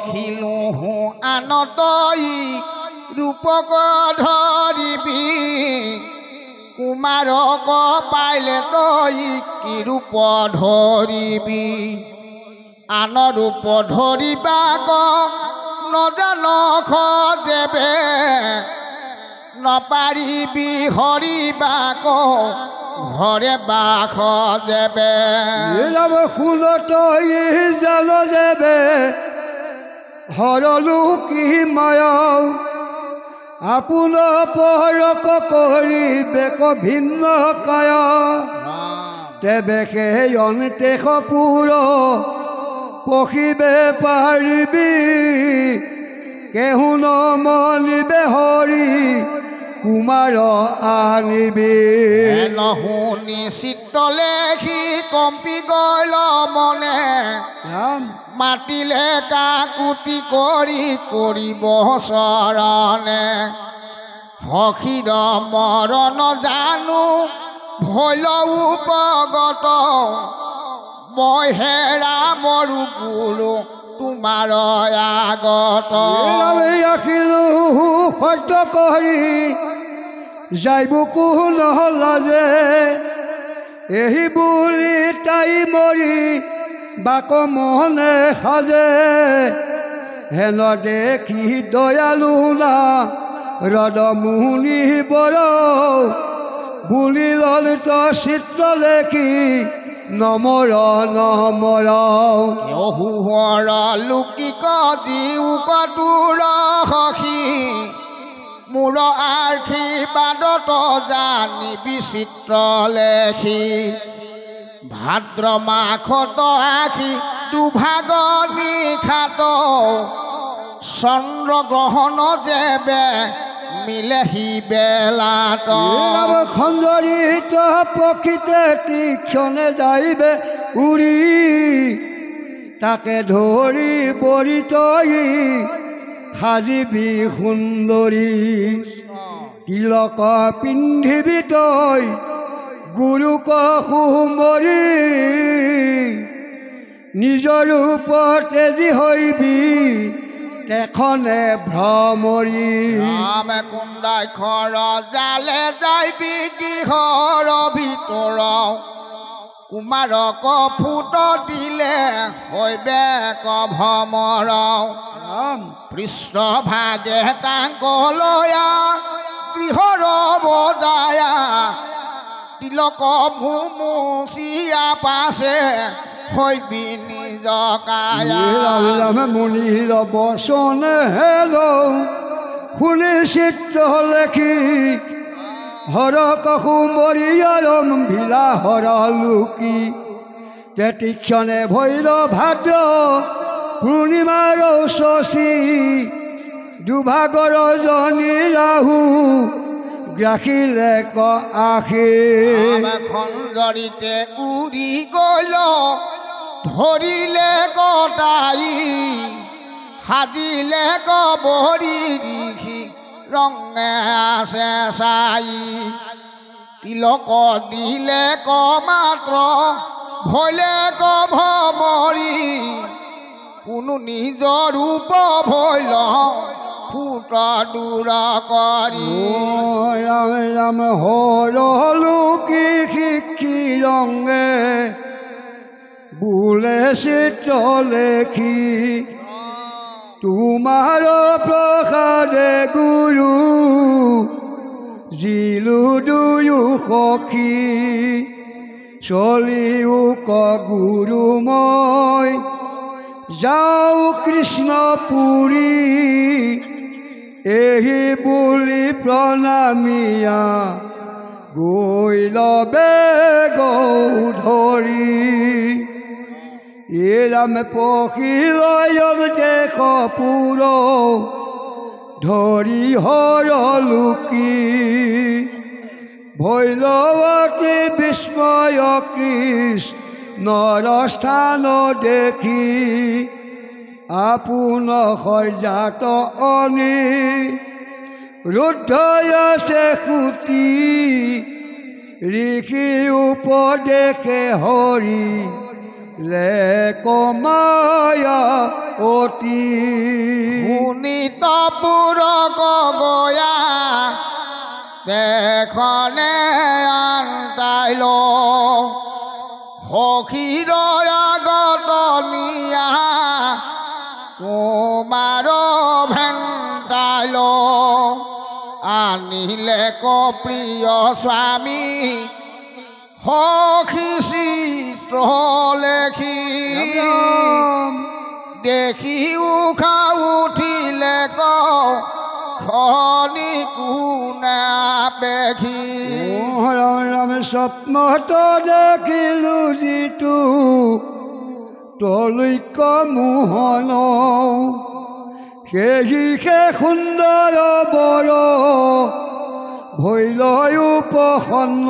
দেখিলো আনতই ৰূপক ধৰিবি কুমাৰক পাইলে তই কি ৰূপ ধৰিবি আন ৰূপ ধৰিবাক নজান খজেবে নপাৰিবি হৰিবাক ঘৰে বাস যেবে শুন তই জান যেবে হৰলো কি মায়া আপোন পৰক কৰিবেক ভিন্ন কায় তেবে সেই অন্তে সপুৰ পখিবে পাৰিবি কেহু নমনিবে হৰি কুমাৰ আনিবি নশুনি চিত্ত লেখি কম্পি গল মনে মাতিলে কাকুতি কৰি কৰিব চৰণে সখীৰ মৰণ জানো ভৈল উপগত মই হেৰা মৰু গুৰু তোমাৰ আগত ৰাখিলো সত্য কৰি যাইব নহলাজে এহি বুলি তাই মৰি বাক মনে সাজে হেন দেখি দয়ালু না ৰদ মুনি বৰ বুলি ললিত চিত্ৰ লেখি নমৰ নমৰ কেহুহৰ লুকিক জিউকটোৰ সখী মোৰ আশীৰ্বাদত জানি বিচিত্ৰ লেখি ভাদ্ৰ মাখত আখি দুভাগ নিশাত চন্দ্ৰ গ্ৰহণ যেবে মিলেহি বেলাত খঞ্জৰিত প্ৰকৃতে তীক্ষণে যাইবে উৰি তাকে ধৰি বৰি তই সাজিবি সুন্দৰী তিলক পিন্ধিবি তই গুৰুক সুমৰি নিজৰ ৰূপতে যি হৈবি তেখনে ভ্ৰমৰি ৰামে কুণ্ডাক্ষৰ জালে যাইবি গৃহৰ ভিতৰ কুমাৰক ফুট দিলে হৈবে ভ্ৰমৰ পৃষ্ঠভাগে টাংকলয়া গৃহৰ বজায়া তিলক ভুমুচিয়া পাছে হৈবি নিজ কায়া মুনিৰ বচন হেল শুনি চিত্ৰ লেখি হৰ কহুমৰিয়াৰম ভিলা হৰ লুকি তেতিক্ষণে ভৈৰ ভাদ্ৰ পূৰ্ণিমাৰ শশী দুভাগৰ জনী ৰাহু গ্ৰাখিলে ক আখি খঞ্জৰিতে উৰি গল ধৰিলে গতাই সাজিলে গবৰি ঋষি ৰঙে আছে চাই তিলক দিলে ক মাত্ৰ ভৈলে ক ভ্ৰমৰি কোনো নিজৰ ৰূপ ভৈল ফুট দূৰ কৰি ৰাম ৰাম হৰলো কি শিক্ষি ৰঙে বোলে চিত্ৰ লেখি তোমাৰ প্ৰসাদে গুৰু জিলো দুয়ো সখী চলিও ক গুৰু মই যাওঁ কৃষ্ণপুৰী এহি বুলি প্ৰণামিয়া গৈ লবে গৌধৰি এৰাম পখিলয়ম দেশ পুৰ ধৰি হৰলুকি ভৈলৱতী বিস্ময় কৃষ্ণৰ স্থান দেখি আপোন সজাত অনি ৰুদ্ধই আছে সুতি ঋষি উপদেশে হৰি লে কমায়া অতি শুনিত পুৰ গয়া দেখনে আনতাইল সখীৰ আগত নিয়া কুমাৰ ভেন্তাইল আনিলে প্ৰিয় স্বামী সখী চিত্ৰ লেখি দেখি উষা উঠিলে খনি কোনা পেখি ৰাম ৰাম স্বপ্নত দেখিলো যিটো তলৈক মোহন সেহিষে সুন্দৰ বৰ ভৈলয় উপসন্ন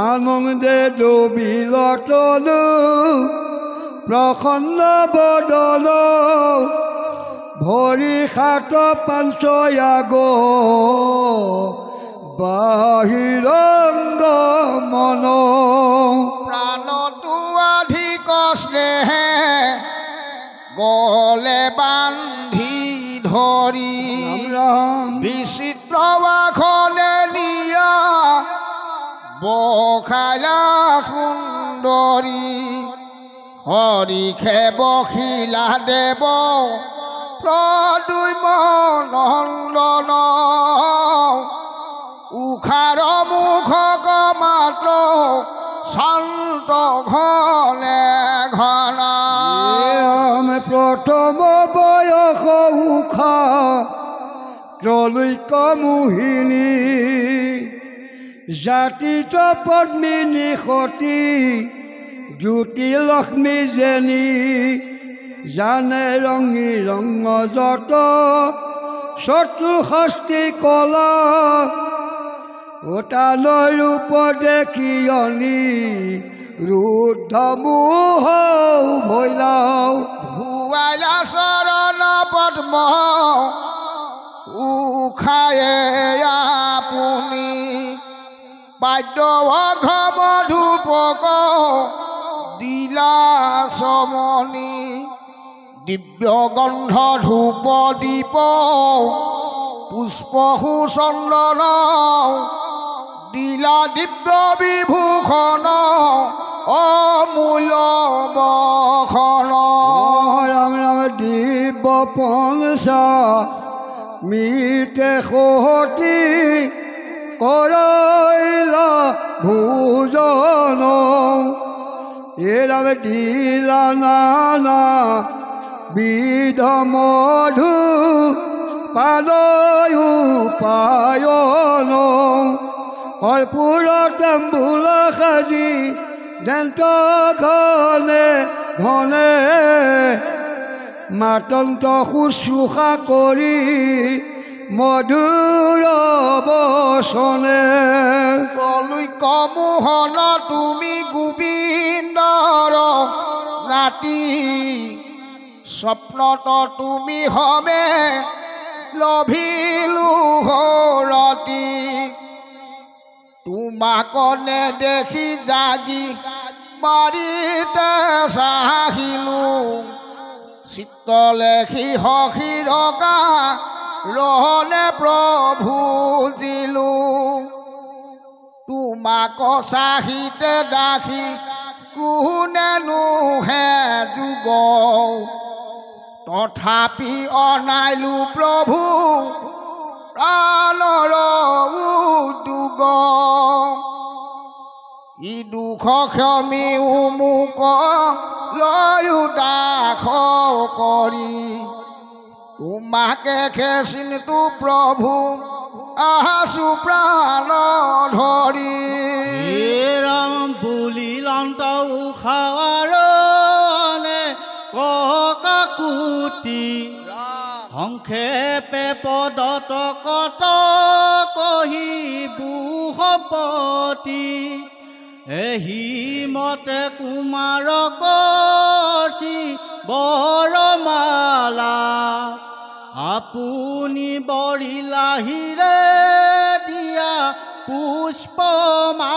আনন্দে ডবিলতনো প্ৰসন্ন বদন ভৰি সাত পাঞ্চয়াগ বাহিৰংগ মন প্ৰাণটো অধিক স্নেহে গলে বান্ধি ধৰি ৰাম বিচিত্ৰ বাখনে নিয়া বখালা সুন্দৰী হৰিষে বখিলা দেৱ প্ৰদুম্ন নন্দন উষাৰ মুখক মাত্ৰ শান্ত ঘনে ঘন প্ৰথম বয়স উষা ত্ৰলৈক মোহিনী জাতিত পদ্মিনী সতী জ্যোতি লক্ষ্মী জেনী জানে ৰঙী ৰঙ যত চতুষষ্ঠী কলা ওটালৈ ৰূপ দেখিয়নি ৰুদ্ধ মোহ ভৈলাও ভুৱালা চৰণ পদ্ম উষায়ে আপুনি বাদ্য মধুপক দিলা চমনি দিব্য গন্ধ ধূপ দীপ পুষ্প সুচন্দন দিলা দিব্য বিভূষণ অমূল্য বখন ৰাম ৰাম দিব্য পঞ্চা মিতে সতী কৰাইলা ভোজন এৰাম দিলা নানা বিধ মধু পালয়ু পায়ন কৰ্পূৰ তাম্বুল সাজি দেন্ত ঘনে ঘনে মাতন্ত শুশ্ৰূষা কৰি মধুৰ বচনে কলৈক মোহন তুমি গোবিন্দৰ নাতি স্বপ্নত তুমি হমে লভিলো হৰতি তোমাক নেদেখি জাগি মাৰিতে চাহিলো চিত্ত লেখি সখীৰ ৰহনে প্ৰভু জিলো তোমাক চাহিতে দাসী কোনেনো হে যুগ তথাপি অনাইলো প্ৰভু প্ৰাণৰ উদ্যোগ ই দুখ ক্ষমি উমুক লয়ো দাস কৰি তোমাকে খেচিনটো প্ৰভু আহাছো প্ৰাণ ধৰি ৰাম বুলিলন্ত উষাৱাৰনে কাকুতি সংক্ষেপে পদত কত কহিবু সম্পত্তি এহি মতে কুমাৰ কৰ্চি বৰমালা আপুনি বৰিলাহিৰে দিয়া পুষ্পমালা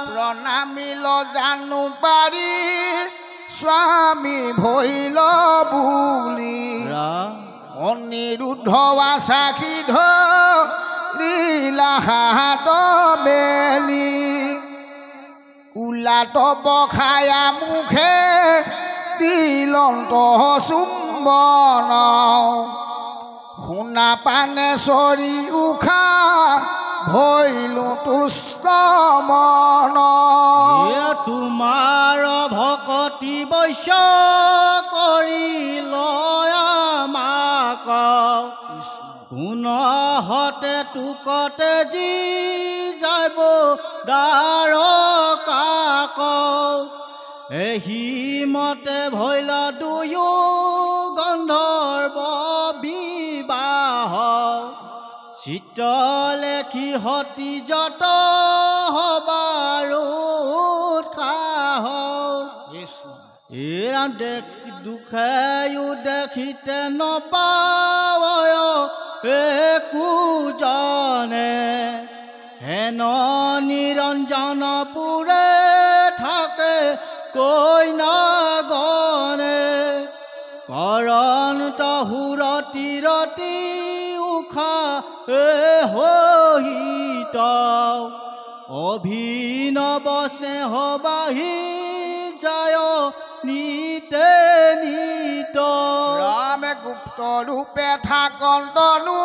প্ৰণামিল জানো পাৰি স্বামী ভৈল বুলি অনিৰুদ্ধ সাক্ষী ধৰিলা হাত মেলি কুলাত বখায়া মুখে দিলন্ত চুম্বন শুনা পানে চৰি উষা ভৈলো তুষ্ট মন তোমাৰ ভকতি বৈশ্য কৰি লয় আমাক পুনহতে টুকতে যি যাব দ্বাৰকাক এহি মতে ভৈল দুয়ো গন্ধৰ্ব বিবাহ চিত্ৰলেখি সতী যত হবাৰো উৎসাহ এৰা দুখেও দেখিতে নপায় একো জনে হেন নিৰঞ্জনপুৰে থাকে কইনাগণে কৰণ সুৰতি ৰতি উষা হিত অভিনৱ স্নেহ বাহি যায় নিতে নিত ৰামে গুপ্ত ৰূপে থাকন্তনু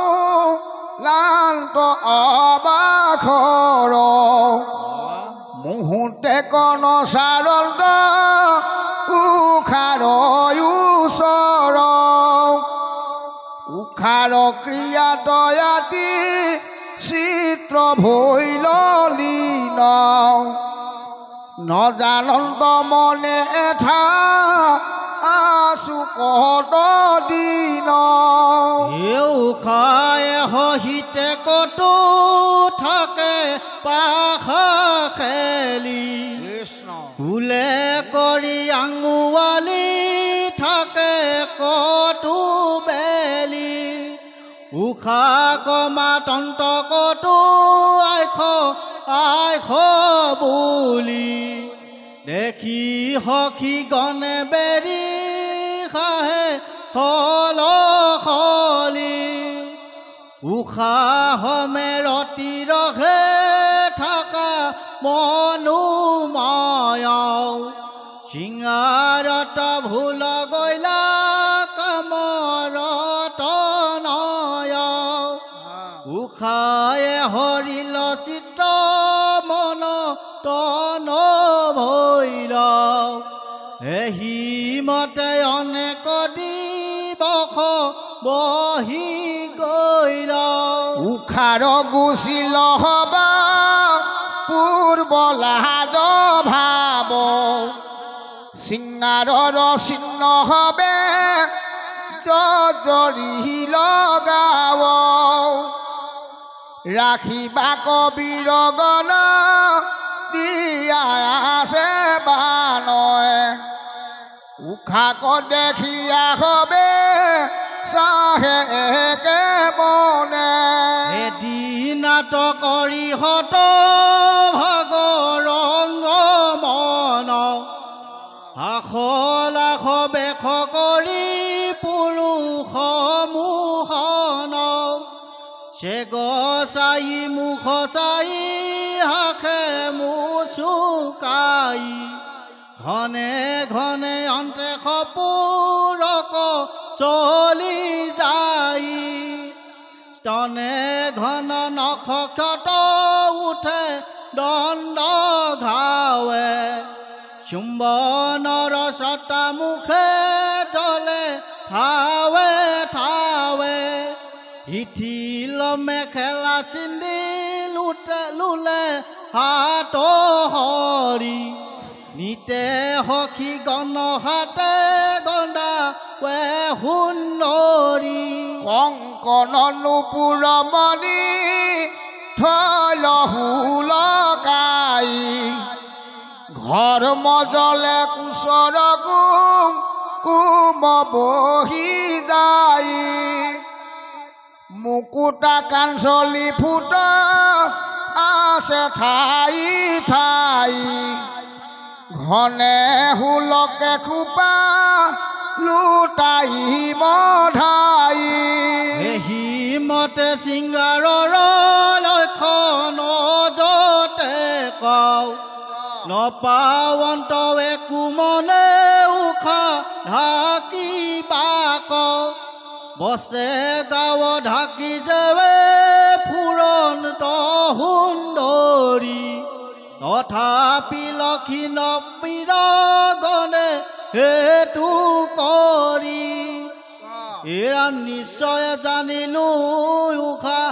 লান্ত অবাখৰ মুহূৰ্তে কণ চাৰন্ত উষাৰ ওচৰ উষাৰ ক্ৰিয়া দয়াতি চিত্ৰ ভৈল লীন নজানন্ত মনে এঠা আছো কত দিন উষায়ে সহিতে কতো থাকে পাশা খেলি ফুলে কৰি আঙুৱালি থাকে কতো বেলি উষা কমা তন্ত কতো আইখ বুলি দেখি সখী গণে বেৰি খাহে খল খলি উষা হমে ৰতি ৰহে থকা মনোময় সিঙাৰত ভুল গৈলা কামৰত নয় উষায়ে হৰিল চিত্ত মন তন ভৈল এহি মতে অনেক দিবস বহি গৈল উষাৰ গুচিল হবা পূৰ্ব লাজ ভাব সিংহাৰৰ চিহ্ন হবে জৰি লগাব ৰাখিবা কবিৰ গণ দিয়া আছে বানয় উষাক দেখিয়া হবে চাহে একে মনে এদিনাট কৰি হত ভাগৰঙ্গ মন আশ লাখ বেশ কৰি পুৰুষ মোহন চেগ চাই মুখ চাই হাখে মুচুকাই ঘনে ঘনে অন্তে সপুৰক চলি যাই স্তনে ঘন নখ ক্ষত উঠে দণ্ড ঘাৱে চুম্বনৰ ছটা মুখে জলে ঠাৱে ঠাৱে ইঠিল মেখেলা চিন্দি লুলে হাত হৰি নিতে সখী গণ হাতে গণ্ডা সুন্দৰী কংকন নুপুৰ মণি থল হুলকাই ঘৰ মজলে কুচৰ কুম বহি যায় মুকুতা কাঞ্চলি ফুট আছে ঠাই ঠাই ঘনে হুলকে খোপা লুটাই মধাই এহি মতে চিংগাৰৰ লক্ষণ যতে কওঁ নপাৱন্ত একো মনে উশা ঢাকিবা কওঁ বছে গাঁও ঢাকি যেৱে ফুৰন্ত সুন্দৰী তথাপি লক্ষীণ বিৰগণে হেতু কৰি এৰা নিশ্চয় জানিলো উশা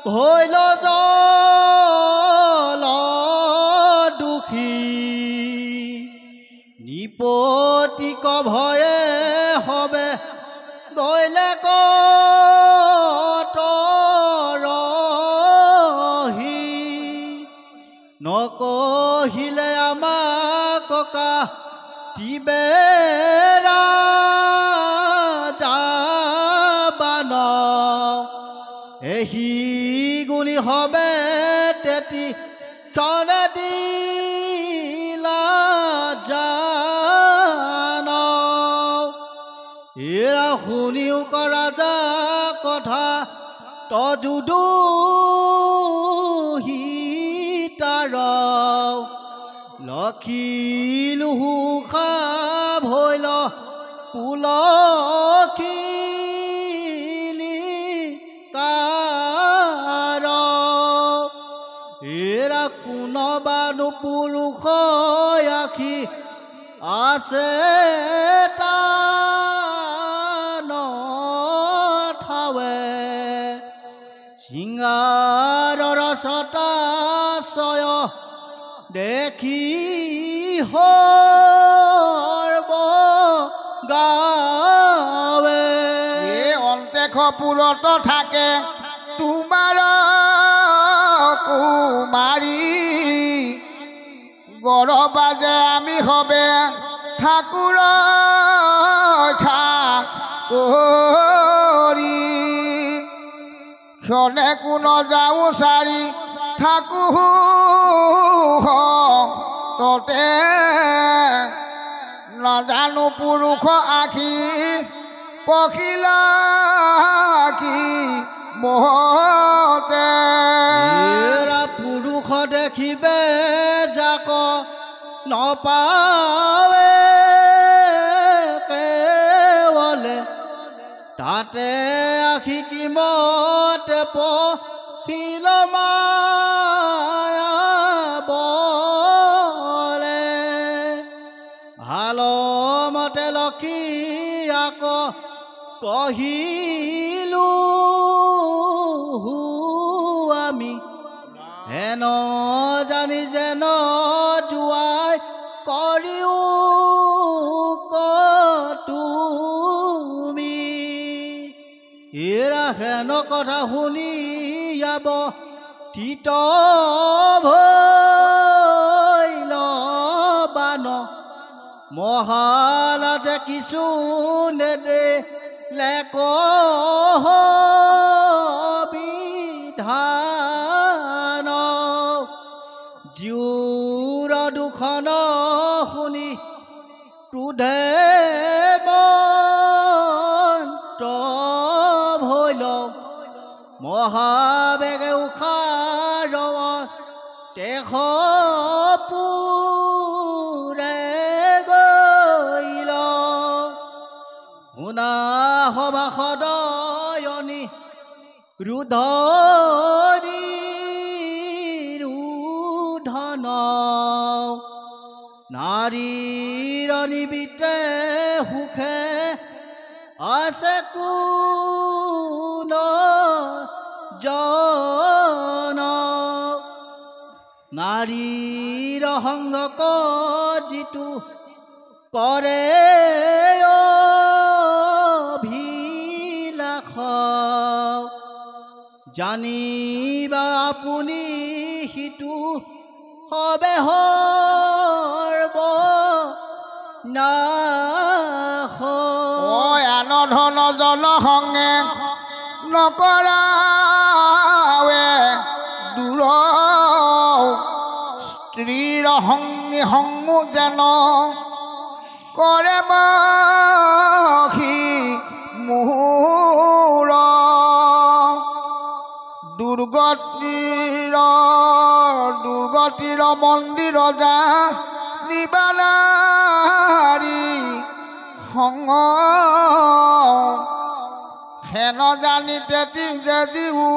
হৈল জল দুখী নিপতিক ভয়ে হবে গৈলে কতৰহি নকহিলে আমাক ককা তিবেৰা যাবান এহি গুণী হবে তেতি ক্ষণে দিলা জান এৰা শুনিও কৰা যা কথা তজুদু হিতাৰ লক্ষীলো হুখা ভৈল পুলখিলি কাৰ এৰা কোনোবানো পুৰুষ আখি আছে টান ঠাৱে চিঙাৰৰ ছটাশয় দেখি সৰ্ব গাৱে অন্তেখপুৰত থাকে তোমাৰ কুমাৰী গৰবাজে আমি হবে ঠাকুৰ খা কৰি ক্ষণে কোন যাওঁ চাৰি থাকো ততে নাজানো পুৰুষ আখি পখিলা কি মহতে পুৰুষ দেখিবে যাক নপাৱে কেৱলে তাতে আখি কি মতে পখিল মায়া বলে ভাল মতে লক্ষী আক কহিলো আমি হেন জানি যেন জুৱাই কৰিও তুমি এৰা হেন কথা শুনি যাব তিত ভৈল বান মহালাজে কিছু নেদে লেক বিধান জিউৰ দুখন শুনি ক্ৰোধে মন্ত্ৰ ভৈল মহাবেগে উশাৰ তেখ পুৰে গৈল শুনা সভা সদয়নি ৰুধৰি ৰুধন নাৰীৰ নিবিতে সুখে আছে কোন জন নাৰীৰ সংগ যিটো কৰে অভিলাষ জানিবা আপুনি সিটো হবে সৰ্ব নাশ আন ধন জন সংগে নকৰাৱে দূৰ চিৰ সংগী সংগো যেন কৰে মখি মোৰ দুৰ্গতিৰ মন্দিৰ যা নিবানাৰী সংগ হেন জানি তেতি যে জীও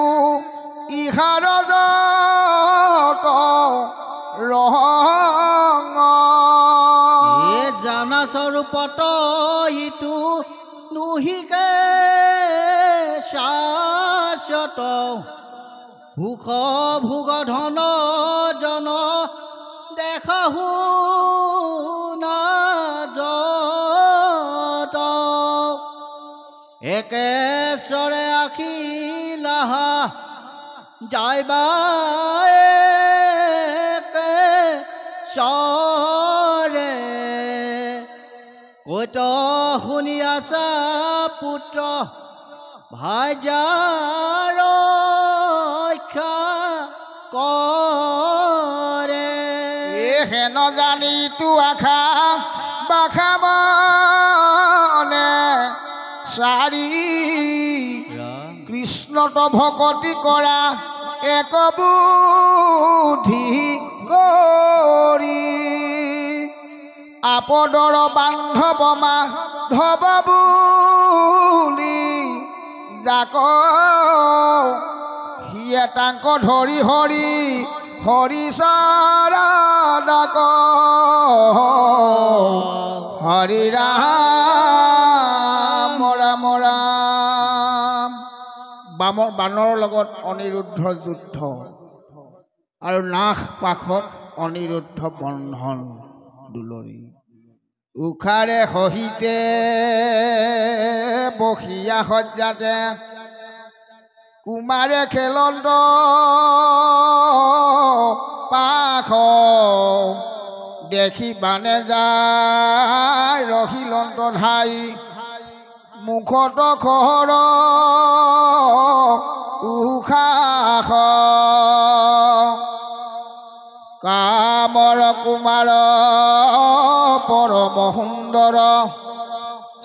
ইহাৰ যত ৰং এ জানা স্বৰূপত ইটো নুহিকে শাশ্বত সুখ ভোগ ধন জন দেখাহু না যত একেশ্বৰে আখি লাহা যাইবা একেশ্বৰে কৈত শুনি আছা পুত্ৰ ভাইজাৰ ৰক্ষা কৰে হেন জানি তো আশা বাখা মনে চাৰি কৃষ্ণত ভকতি কৰা এক বুদ্ধি কৰি আপদৰ বান্ধৱ মাধৱ বুলি যাক সিয়ে তাংক ধৰি হৰি চৰণক হৰি ৰাম ৰাম ৰাম বানৰ লগত অনিৰুদ্ধ যুদ্ধ আৰু নাশ পাশত অনিৰুদ্ধ বন্ধন দুলৰি উখাৰে সহিতে বসিয়া সজ্জাতে কুমাৰে খেলন্ত পাখ দেখি বানে যায় ৰহিলন্ত ধাই মুখত খৰ উশাস কামৰ কুমাৰ পৰম সুন্দৰ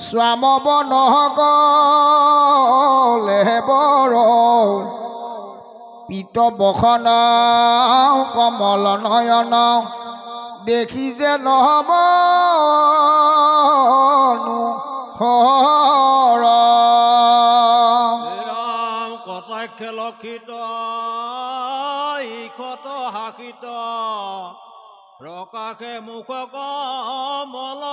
স্বাম বনকলে বৰ পিত বসন কমল নয়ন দেখি যে নহব হৰ কটাক্ষ লক্ষিত ইখত হাকিত প্ৰকাশে মুখ কমল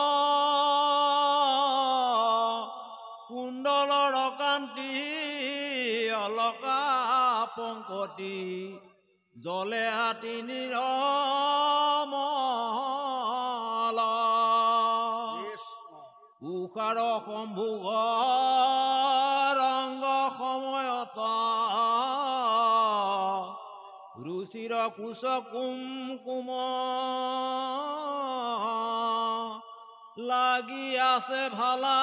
কুণ্ডলৰ কান্তি অলকা পংকতি জলে হাতী নিৰমল উষাৰ সম্ভোগ ৰংগ সময়ত ৰুচিৰ কুশ কুমকুম লাগি আছে ভালা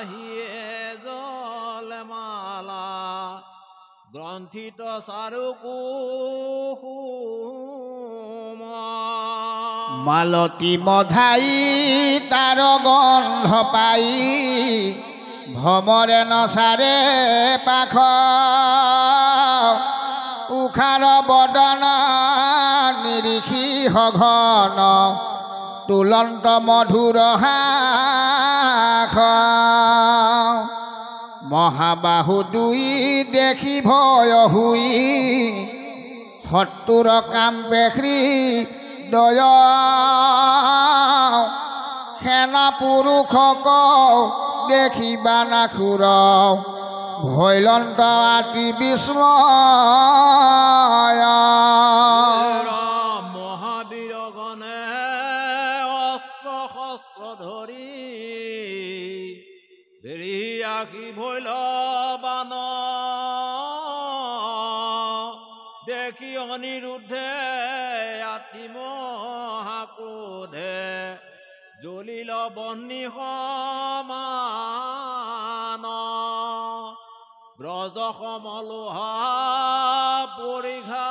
হিয়ে জলে মালা গ্ৰন্থিত চাৰু কুসুম মালতী মধাই তাৰ গন্ধ পাই ভ্ৰমৰে নচাৰে পাখ উখাৰ বদন নিৰিখি সঘন তুলন্ত মধুৰ হাস মহাবাহু দুই দেখি ভয় হুই শত্ৰুৰ কাম পেখৰি দয় সেনা পুৰুষক দেখিবা নাখুৰ ভৈলন্ত আতি বিস্ময় মহাবীৰ গণে অস্ত্ৰ শস্ত্ৰ ধৰি দেৰি আখি ভৈল বান দেখি অনিৰুদ্ধে আতি মহাক্ৰোধে জ্বলিল বহ্নি সমান ব্ৰজ সমলোহা পৰিঘা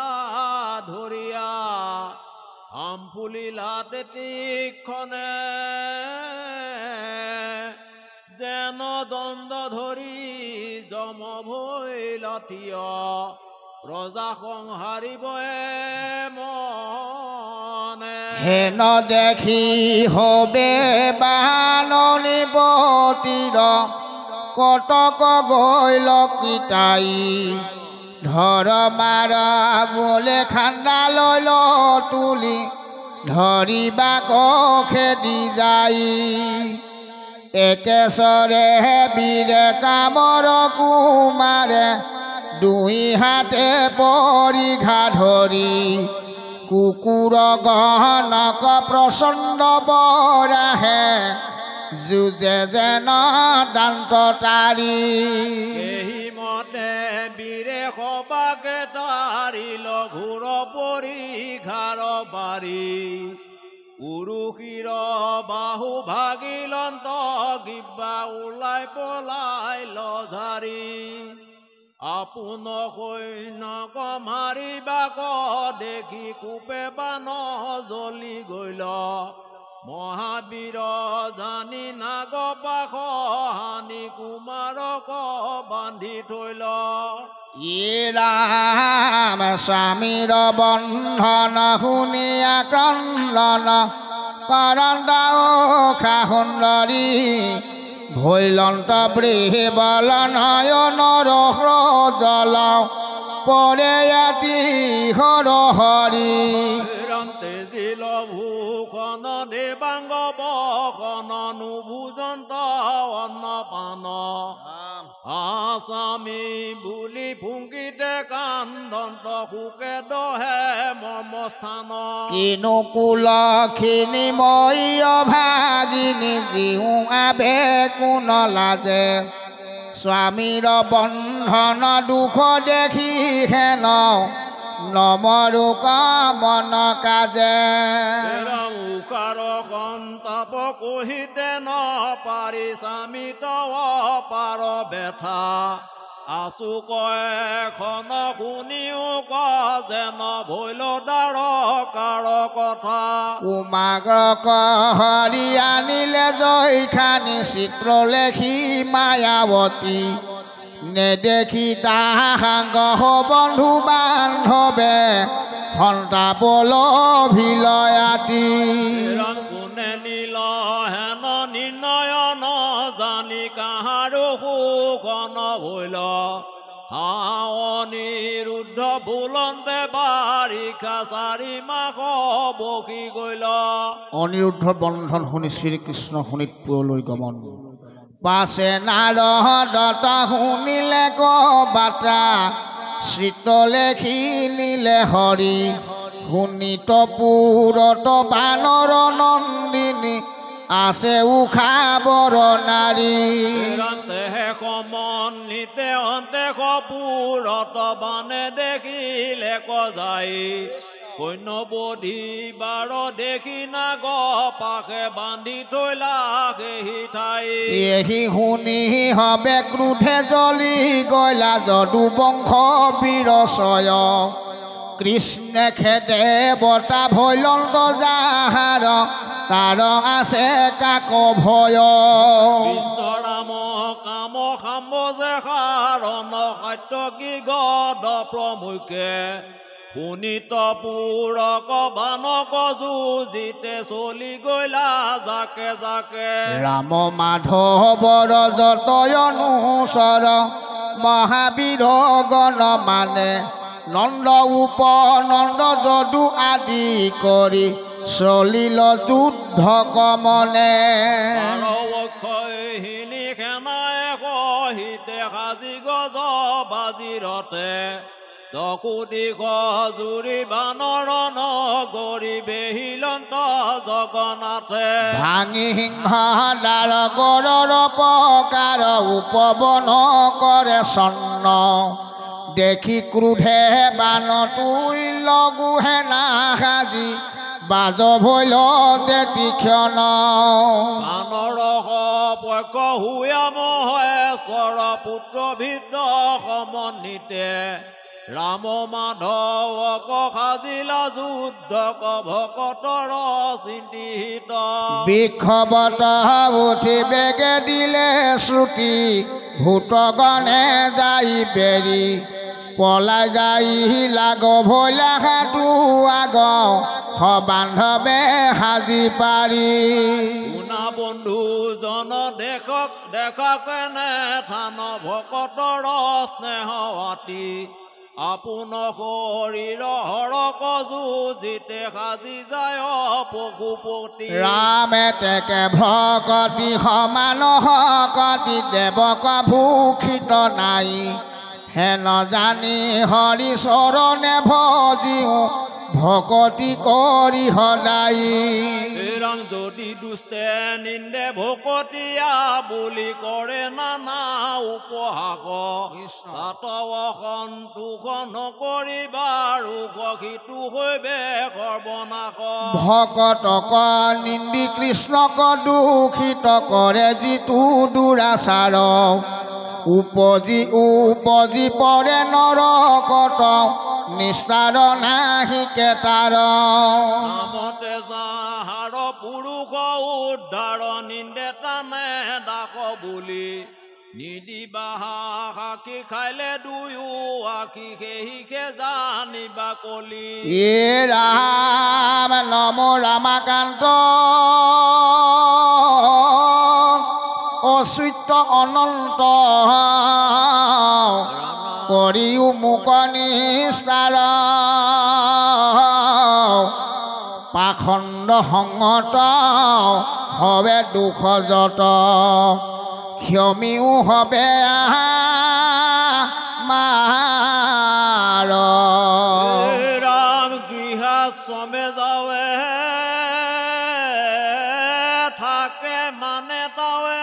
ধৰিয়া হাম ফুলিলাতে তীক্ষণে যেন দ্বন্দ্ব ধৰি যম ভৈল থিয় ৰজা সংহাৰিবয়ে মনে হেন দেখি হবে বাননি বতীৰ কটক গৈল কিতাই ধৰ মাৰ বোলে খান্দা লৈল তুলি ধৰিবাক খেদি যাই একেচৰে বীৰে কামৰ কুমাৰে দুই হাতে পৰিঘা ধৰি কুকুৰ গহনক প্ৰচণ্ড বৰাহে যুঁজে যেন দান্ত তাৰি এই মতে বীৰে সবাকে তাৰিল ঘূৰ পৰিঘাৰ বাৰী উৰুষীৰ বাহু ভাগিলন্ত গিবা ওলাই পলাই লধাৰি আপোন সৈন্যক মাৰিবাক দেখি কোপে বান জ্বলি গৈ মহাবীৰ জানি নাগ পাশ হানি কুমাৰক বান্ধি থৈল ৰাম স্বামীৰ বন্ধন শুনিয়া ক্ৰন্দন কৰন্দাও খা সুন্দৰী ভৈলন্ত বৃহবল নয়নৰ জল পৰে আতি হৰি ৰন্তে জিল ভূষণ দেৱাংগ বসন নুভুজন্ত অন্নপান আসামী বুলি ফুংকিতে কান্দন্ত সুকে দহে মৰ্মস্থান কিনো কুলখিনি মই অভাগিনী দিওঁ আবে কোন লাজে স্বামীৰ বন্ধন দুখ দেখি হেন নমৰু কামন কাজে মুখাৰ সন্তাপ কহিতে ন পাৰি স্বামীত পাৰ বেঠা আচু কয়খন শুনিও ক যেন ভৈল দাৰ কাৰ কথা কুমাৰক হৰি আনিলে জয়খানি চিত্ৰ লেখি মায়াৱতী নেদেখি তাহাংগ বন্ধু বান্ধৱে সন্তাপ লভিলয়াতি কোনে নীল হেন নিৰ্ণয়ন জানি কাহাৰো সুখন ভৈল হানিৰুদ্ধ বুলন্তে বাৰিষা 4 মাস বহি গল অনিৰুদ্ধ বন্ধন শুনি শ্ৰীকৃষ্ণ শোণিতপুৰলৈ গমন পাছে নাৰদত শুনিলে ক বাৰ্তা চিত্ৰ লেখি নিলে হৰি শোণিতপুৰত বানৰ নন্দিনী আছে উষা বৰ নাৰী সমন্বিতে অন্তে সপুৰত বানে দেখিলে কজাই সৈন্যবধি বাৰ দেখি নাগ পাশে বান্ধি থৈলা সেই ঠাই এহি শুনি হবে ক্ৰোধে জ্বলি গলা যদু বংশ বীৰচয় কৃষ্ণে খেদে বতা ভৈলন্ত যাহাৰ তাৰ আছে কাক ভয় কৃষ্ণৰাম কাম সাম্বজে সাৰণ সত্য কি গদ প্ৰমুখে শোণিতপুৰক বানক যুঁজিতে চলি গলা জাকে জাকে ৰাম মাধৱৰ যতয় অনুচৰ মহাবীৰ গণ মানে নন্দ উপনন্দ যদু আদি কৰি চলিল যুদ্ধ কমনে অক্ষয়হিনী সেনাই সহিতে সাজি গজ বাজিৰতে দকুতি গজুৰি বানৰ নগৰী বেহিলন্ত জগন্নাথে ভাঙি সিংহ ডাল গড়ৰ পকাৰ উপবন কৰে চন্ন দেখি ক্ৰোধে বান তুই লগু হেনা সাজি বাজ ভৈল তীক্ষ্ণ বানৰ পক্ষ হুয়া মহেশ্বৰ পুত্ৰ ভিন্ন সমন্বিতে ৰাম মাধৱক সাজিলা যুদ্ধক ভকতৰ চিন্তিত বিক্ষবত উঠি বেগে দিলে শ্ৰুতি ভূতগণে যাই বেৰি পলাই যাই লাগ ভৈলা সাধু আগ সবান্ধৱে সাজি পাৰি শুনা বন্ধুজন দেখাকেনে থান ভকতৰ স্নেহ আতি আপোন শৰীৰ হৰক যুজিতে সাজি যায় পশুপতি ৰামে তেকে ভকতি সমান শকতি দেৱক ভূষিত নাই হেন জানি হৰি চৰণে ভজিও ভকতি কৰি সদায় ৰাম যদি দুষ্টে নিন্দে ভকতীয়া বুলি কৰে নানা উপহাস তাতৱ সন্তোষ নকৰিবা ৰোগ সিটো হৈবে সৰ্বনাশ ভকতক নিন্দি কৃষ্ণক দূষিত কৰে যিটো দুৰাচাৰ উপজি পৰে নৰকত নিস্তাৰ নাহিকে তাৰ নামতে যাহাৰ পুৰুষ উদ্ধাৰ নিন্দে টানে দাস বুলি নিদিবা সাক্ষী খাইলে দুয়ো আখি সেইকে জানিবা কলি এ ৰাম নম ৰামাকান্ত অচ্যুত অনন্ত কৰিও মোক নিস্তাৰ পাখণ্ড সংগত হবে দুখ যত ক্ষমিও হবে মাৰ ৰাম গৃহাশ্ৰমে যাৱে থাকে মানে তাৱে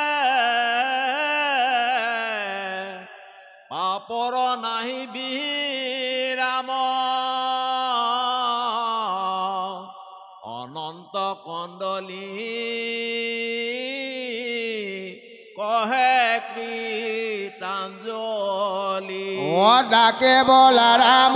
পাপৰ নাহি বিৰাম অনন্ত কন্দলী কহে কৃতাঞ্জলি ডাকে বলা ৰাম